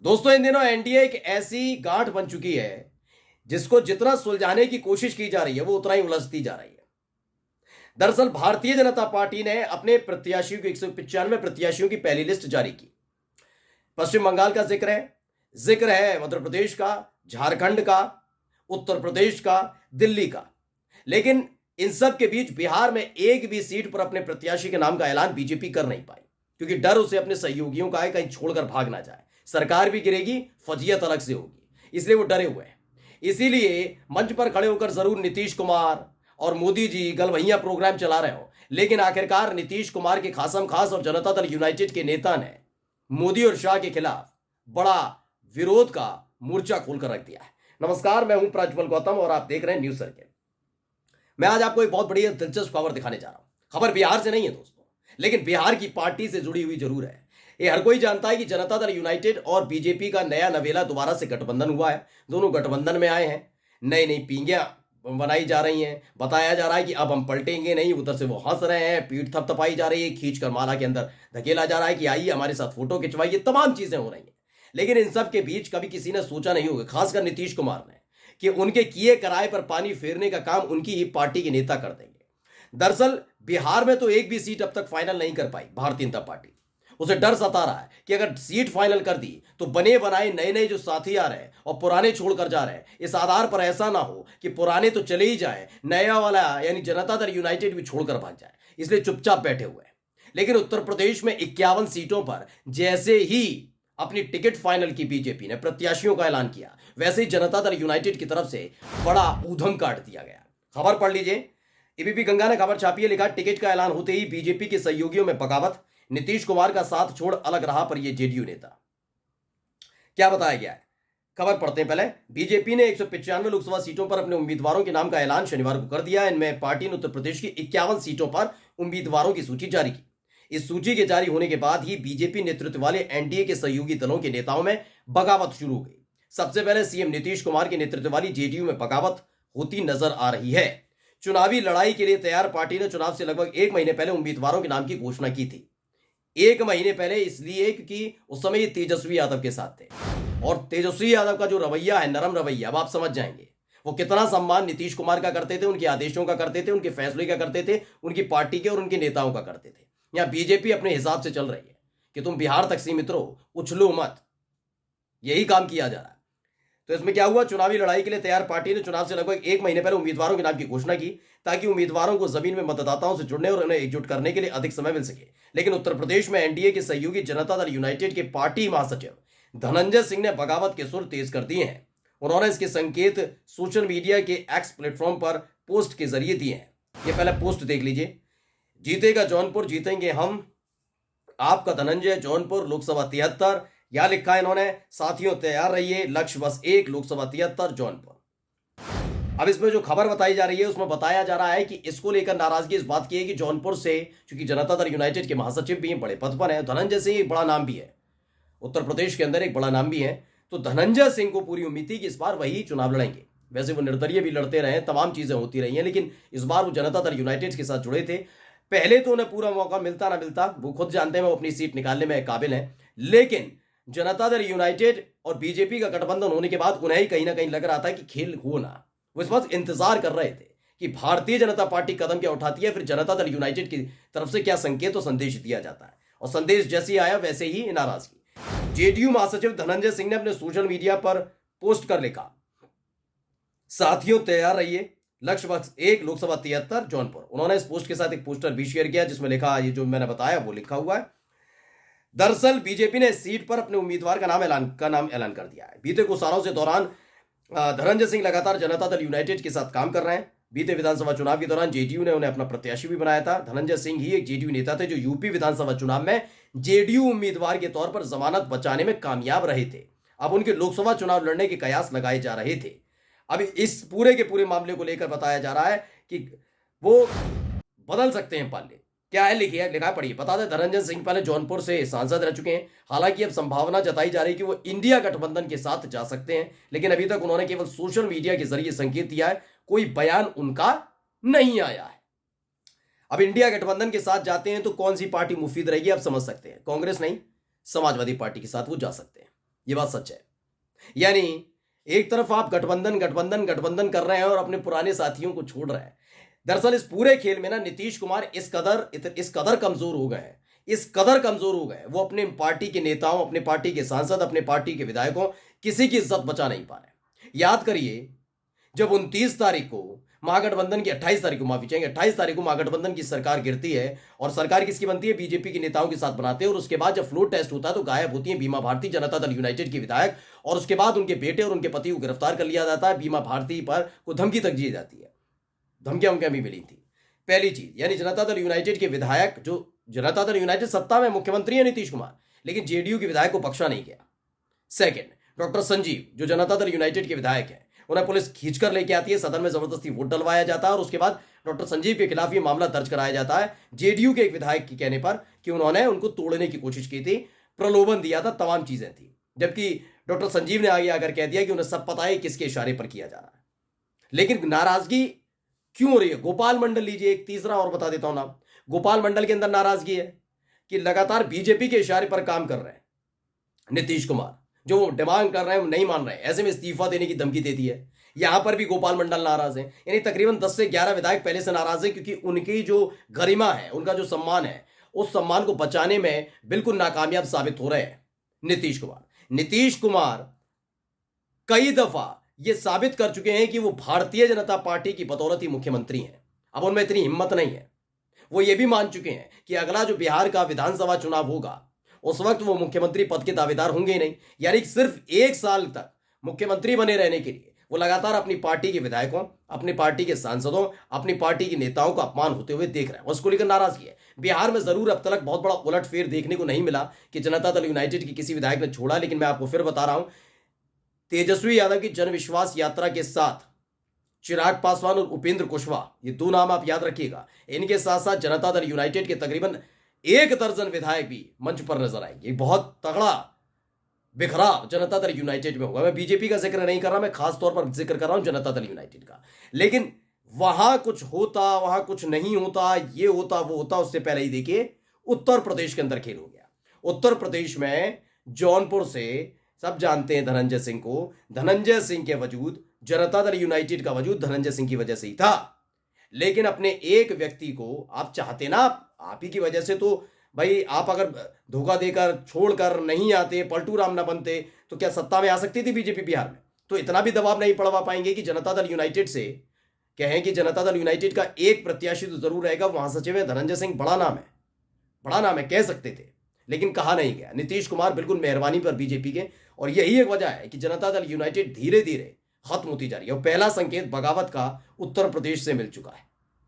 दोस्तों, इन दिनों एनडीए एक ऐसी गांठ बन चुकी है जिसको जितना सुलझाने की कोशिश की जा रही है वो उतना ही उलझती जा रही है। दरअसल भारतीय जनता पार्टी ने अपने प्रत्याशियों की 195 प्रत्याशियों की पहली लिस्ट जारी की। पश्चिम बंगाल का जिक्र है मध्य प्रदेश का, झारखंड का, उत्तर प्रदेश का, दिल्ली का। लेकिन इन सब के बीच बिहार में एक भी सीट पर अपने प्रत्याशी के नाम का ऐलान बीजेपी कर नहीं पाई, क्योंकि डर उसे अपने सहयोगियों का है कहीं छोड़कर भाग ना जाए। सरकार भी गिरेगी, फजीयत अलग से होगी, इसलिए वो डरे हुए हैं। इसीलिए मंच पर खड़े होकर जरूर नीतीश कुमार और मोदी जी गलवैया प्रोग्राम चला रहे हो, लेकिन आखिरकार नीतीश कुमार के खासम खास और जनता दल यूनाइटेड के नेता ने मोदी और शाह के खिलाफ बड़ा विरोध का मोर्चा खोलकर रख दिया है। नमस्कार, मैं हूं प्रज्वल गौतम और आप देख रहे हैं न्यूज सर्किट। मैं आज आपको एक बहुत बड़ी दिलचस्प खबर दिखाने जा रहा हूं। खबर बिहार से नहीं है दोस्तों, लेकिन बिहार की पार्टी से जुड़ी हुई जरूर है। ये हर कोई जानता है कि जनता दल यूनाइटेड और बीजेपी का नया नवेला दोबारा से गठबंधन हुआ है। दोनों गठबंधन में आए हैं, नई नई पींगियां बनाई जा रही हैं। बताया जा रहा है कि अब हम पलटेंगे नहीं। उधर से वो हंस रहे हैं, पीठ थपथपाई जा रही है, खींच कर माला के अंदर धकेला जा रहा है कि आइए हमारे साथ फोटो खिंचवाइए। तमाम चीजें हो रही हैं, लेकिन इन सब के बीच कभी किसी ने सोचा नहीं होगा, खासकर नीतीश कुमार ने, कि उनके किए कराए पर पानी फेरने का काम उनकी ही पार्टी के नेता कर देंगे। दरअसल बिहार में तो एक भी सीट अब तक फाइनल नहीं कर पाई भारतीय जनता पार्टी। उसे डर सता रहा है कि अगर सीट फाइनल कर दी तो बने बनाए नए नए जो साथी आ रहे हैं और पुराने छोड़कर जा रहे हैं, इस आधार पर ऐसा ना हो कि पुराने तो चले ही जाए, नया वाला यानी जनता दल यूनाइटेड भी छोड़कर भाग जाए। इसलिए चुपचाप बैठे हुए हैं। लेकिन उत्तर प्रदेश में 51 सीटों पर जैसे ही अपनी टिकट फाइनल की बीजेपी ने प्रत्याशियों का ऐलान किया, वैसे ही जनता दल यूनाइटेड की तरफ से बड़ा ऊधम काट दिया गया। खबर पढ़ लीजिए, एबीपी गंगा ने खबर छापी है। लिखा, टिकट का ऐलान होते ही बीजेपी के सहयोगियों में बगावत, नीतीश कुमार का साथ छोड़ अलग रहा पर यह जेडीयू नेता। क्या बताया गया है, खबर पढ़ते हैं पहले। बीजेपी ने 195 लोकसभा सीटों पर अपने उम्मीदवारों के नाम का ऐलान शनिवार को कर दिया। इनमें पार्टी ने उत्तर प्रदेश की 51 सीटों पर उम्मीदवारों की सूची जारी की। इस सूची के जारी होने के बाद ही बीजेपी नेतृत्व वाले एनडीए के सहयोगी दलों के नेताओं में बगावत शुरू हो गई। सबसे पहले सीएम नीतीश कुमार के नेतृत्व वाली जेडीयू में बगावत होती नजर आ रही है। चुनावी लड़ाई के लिए तैयार पार्टी ने चुनाव से लगभग 1 महीने पहले उम्मीदवारों के नाम की घोषणा की थी। 1 महीने पहले इसलिए क्योंकि उस समय ये तेजस्वी यादव के साथ थे, और तेजस्वी यादव का जो रवैया है, नरम रवैया, अब आप समझ जाएंगे वो कितना सम्मान नीतीश कुमार का करते थे, उनके आदेशों का करते थे, उनके फैसले का करते थे, उनकी पार्टी के और उनके नेताओं का करते थे। यहां बीजेपी अपने हिसाब से चल रही है कि तुम बिहार तक सीमित रहो, उछलो मत, यही काम किया जा रहा है। तो इसमें क्या हुआ, चुनावी लड़ाई के लिए तैयार पार्टी ने चुनाव से लगभग 1 महीने पहले उम्मीदवारों के नाम की घोषणा की, ताकि उम्मीदवारों को जमीन में मतदाताओं से जुड़ने और उन्हें एकजुट करने के लिए अधिक समय मिल सके। लेकिन उत्तर प्रदेश में एनडीए के सहयोगी जनता दल यूनाइटेड के पार्टी महासचिव धनंजय सिंह ने बगावत के सुर तेज कर दिए हैं। उन्होंने इसके संकेत सोशल मीडिया के एक्स प्लेटफॉर्म पर पोस्ट के जरिए दिए हैं। ये पहले पोस्ट देख लीजिए। जीतेगा जौनपुर, जीतेंगे हम, आपका धनंजय, जौनपुर, लोकसभा 73। यह लिखा है इन्होंने, साथियों तैयार रहिए, लक्ष्य बस 1, लोकसभा 73, जौनपुर। अब इसमें जो खबर बताई जा रही है उसमें बताया जा रहा है कि इसको लेकर नाराजगी इस बात की है कि जौनपुर से, क्योंकि जनता दल यूनाइटेड के महासचिव भी हैं, बड़े पद पर हैं, धनंजय सिंह एक बड़ा नाम भी है, उत्तर प्रदेश के अंदर एक बड़ा नाम भी है। तो धनंजय सिंह को पूरी उम्मीद थी कि इस बार वही चुनाव लड़ेंगे। वैसे वो निर्दलीय भी लड़ते रहे, तमाम चीजें होती रही हैं, लेकिन इस बार वो जनता दल यूनाइटेड के साथ जुड़े थे। पहले तो उन्हें पूरा मौका मिलता ना मिलता, वो खुद जानते हैं वो अपनी सीट निकालने में काबिल है। लेकिन जनता दल यूनाइटेड और बीजेपी का गठबंधन होने के बाद उन्हें ही कहीं ना कहीं लग रहा था कि खेल हो ना। वो इस वक्त इंतजार कर रहे थे कि भारतीय जनता पार्टी कदम क्या उठाती है, फिर जनता दल यूनाइटेड की तरफ से क्या संकेत और संदेश दिया जाता है। और संदेश जैसे ही आया वैसे ही नाराजगी। जेडीयू महासचिव धनंजय सिंह ने अपने सोशल मीडिया पर पोस्ट कर लिखा, साथियों तैयार रहिए, लक्ष्य बस 1, लोकसभा 73, जौनपुर। उन्होंने इस पोस्ट के साथ एक पोस्टर भी शेयर किया जिसमें लिखा, ये जो मैंने बताया वो लिखा हुआ है। दरअसल बीजेपी ने इस सीट पर अपने उम्मीदवार का नाम ऐलान कर दिया है। बीते कुछ सालों से दौरान धनंजय सिंह लगातार जनता दल यूनाइटेड के साथ काम कर रहे हैं। बीते विधानसभा चुनाव के दौरान जेडीयू ने उन्हें अपना प्रत्याशी भी बनाया था। धनंजय सिंह ही एक जेडीयू नेता थे जो यूपी विधानसभा चुनाव में जेडीयू उम्मीदवार के तौर पर जमानत बचाने में कामयाब रहे थे। अब उनके लोकसभा चुनाव लड़ने के कयास लगाए जा रहे थे। अब इस पूरे के पूरे मामले को लेकर बताया जा रहा है कि वो बदल सकते हैं पाले। क्या है, लिखिए, लिखा पढ़िए। बता दें, धनंजय सिंह पहले जौनपुर से सांसद रह चुके हैं। हालांकि अब संभावना जताई जा रही है कि वो इंडिया गठबंधन के साथ जा सकते हैं, लेकिन अभी तक उन्होंने केवल सोशल मीडिया के जरिए संकेत दिया है, कोई बयान उनका नहीं आया है। अब इंडिया गठबंधन के साथ जाते हैं तो कौन सी पार्टी मुफीद रहेगी आप समझ सकते हैं। कांग्रेस नहीं, समाजवादी पार्टी के साथ वो जा सकते हैं। ये बात सच है। यानी एक तरफ आप गठबंधन गठबंधन गठबंधन कर रहे हैं और अपने पुराने साथियों को छोड़ रहे हैं। दरअसल इस पूरे खेल में ना नीतीश कुमार इस कदर कमजोर हो गए हैं, इस कदर कमजोर हो गए, वो अपने पार्टी के नेताओं, अपने पार्टी के सांसद, अपने पार्टी के विधायकों, किसी की इज्जत बचा नहीं पा रहे। याद करिए, जब 29 तारीख को महागठबंधन की 28 तारीख को माफी चाहेंगे 28 तारीख को महागठबंधन की सरकार गिरती है और सरकार किसकी बनती है? बीजेपी के नेताओं के साथ बनाते हैं। और उसके बाद जब फ्लोर टेस्ट होता है तो गायब होती है बीमा भारती, जनता दल यूनाइटेड की विधायक, और उसके बाद उनके बेटे और उनके पति को गिरफ्तार कर लिया जाता है। बीमा भारती पर को धमकी तक दी जाती है, धमकियां उनकी भी मिली थी। पहली चीज, यानी जनता दल यूनाइटेड के विधायक, जो जनता दल यूनाइटेड सत्ता में मुख्यमंत्री है नीतीश कुमार, लेकिन जेडीयू के विधायक को बख्शा नहीं गया। सेकंड, डॉक्टर संजीव जो जनता दल यूनाइटेड के विधायक हैं, उन्हें पुलिस खींचकर लेके आती है, सदन में जबरदस्ती वोट डलवाया जाता है और उसके बाद डॉक्टर संजीव के खिलाफ ये मामला दर्ज कराया जाता है जेडीयू के एक विधायक के कहने पर कि उन्होंने उनको तोड़ने की कोशिश की थी, प्रलोभन दिया था, तमाम चीजें थी। जबकि डॉक्टर संजीव ने आगे आकर कह दिया कि उन्हें सब पता है किसके इशारे पर किया जा रहा है। लेकिन नाराजगी क्यों हो रही है? गोपाल मंडल लीजिए, एक तीसरा और बता देता हूं नाम। गोपाल मंडल के अंदर नाराजगी है कि लगातार बीजेपी के इशारे पर काम कर रहे हैं नीतीश कुमार, जो वो डिमांड कर रहे हैं वो नहीं मान रहे हैं, ऐसे में इस्तीफा देने की धमकी दे दी है। यहां पर भी गोपाल मंडल नाराज है। यानी तकरीबन 10 से 11 विधायक पहले से नाराज है, क्योंकि उनकी जो गरिमा है, उनका जो सम्मान है, उस सम्मान को बचाने में बिल्कुल नाकामयाब साबित हो रहे हैं नीतीश कुमार। नीतीश कुमार कई दफा ये साबित कर चुके हैं कि वो भारतीय जनता पार्टी की बदौलत ही मुख्यमंत्री हैं। अब उनमें इतनी हिम्मत नहीं है। वो ये भी मान चुके हैं कि अगला जो बिहार का विधानसभा चुनाव होगा उस वक्त वो मुख्यमंत्री पद के दावेदार होंगे ही नहीं। यानी सिर्फ 1 साल तक मुख्यमंत्री बने रहने के लिए वो लगातार अपनी पार्टी के विधायकों, अपनी पार्टी के सांसदों, अपनी पार्टी के नेताओं का अपमान होते हुए देख रहे हैं। उसको लेकर नाराजगी है। बिहार में जरूर अब तक बहुत बड़ा उलटफेर देखने को नहीं मिला कि जनता दल यूनाइटेड की किसी विधायक ने छोड़ा, लेकिन मैं आपको फिर बता रहा हूं, तेजस्वी यादव की जनविश्वास यात्रा के साथ चिराग पासवान और उपेंद्र कुशवाहा, ये 2 नाम आप याद रखिएगा। इनके साथ साथ जनता दल यूनाइटेड के तकरीबन 1 दर्जन विधायक भी मंच पर नजर आएंगे। बहुत तगड़ा बिखराव जनता दल यूनाइटेड में होगा। मैं बीजेपी का जिक्र नहीं कर रहा, मैं खास तौर पर जिक्र कर रहा हूं जनता दल यूनाइटेड का। लेकिन वहां कुछ होता, वहां कुछ नहीं होता, ये होता वो होता, उससे पहले ही देखिए उत्तर प्रदेश के अंदर खेल हो गया। उत्तर प्रदेश में जौनपुर से सब जानते हैं धनंजय सिंह को। धनंजय सिंह के वजूद, जनता दल यूनाइटेड का वजूद धनंजय सिंह की वजह से ही था। लेकिन अपने एक व्यक्ति को आप चाहते ना, आप ही की वजह से तो भाई, आप अगर धोखा देकर छोड़कर नहीं आते, पलटू राम ना बनते, तो क्या सत्ता में आ सकती थी बीजेपी बिहार में? तो इतना भी दबाव नहीं पड़वा पाएंगे कि जनता दल यूनाइटेड से कहें कि जनता दल यूनाइटेड का एक प्रत्याशी तो जरूर रहेगा, वहां सचिव है धनंजय सिंह, बड़ा नाम है, बड़ा नाम है, कह सकते थे, लेकिन कहा नहीं गया। नीतीश कुमार बिल्कुल मेहरबानी पर बीजेपी के, और यही एक वजह है कि जनता दल यूनाइटेड धीरे धीरे खत्म होती जा रही है। और पहला संकेत बगावत का उत्तर प्रदेश से मिल चुका है।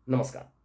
नमस्कार।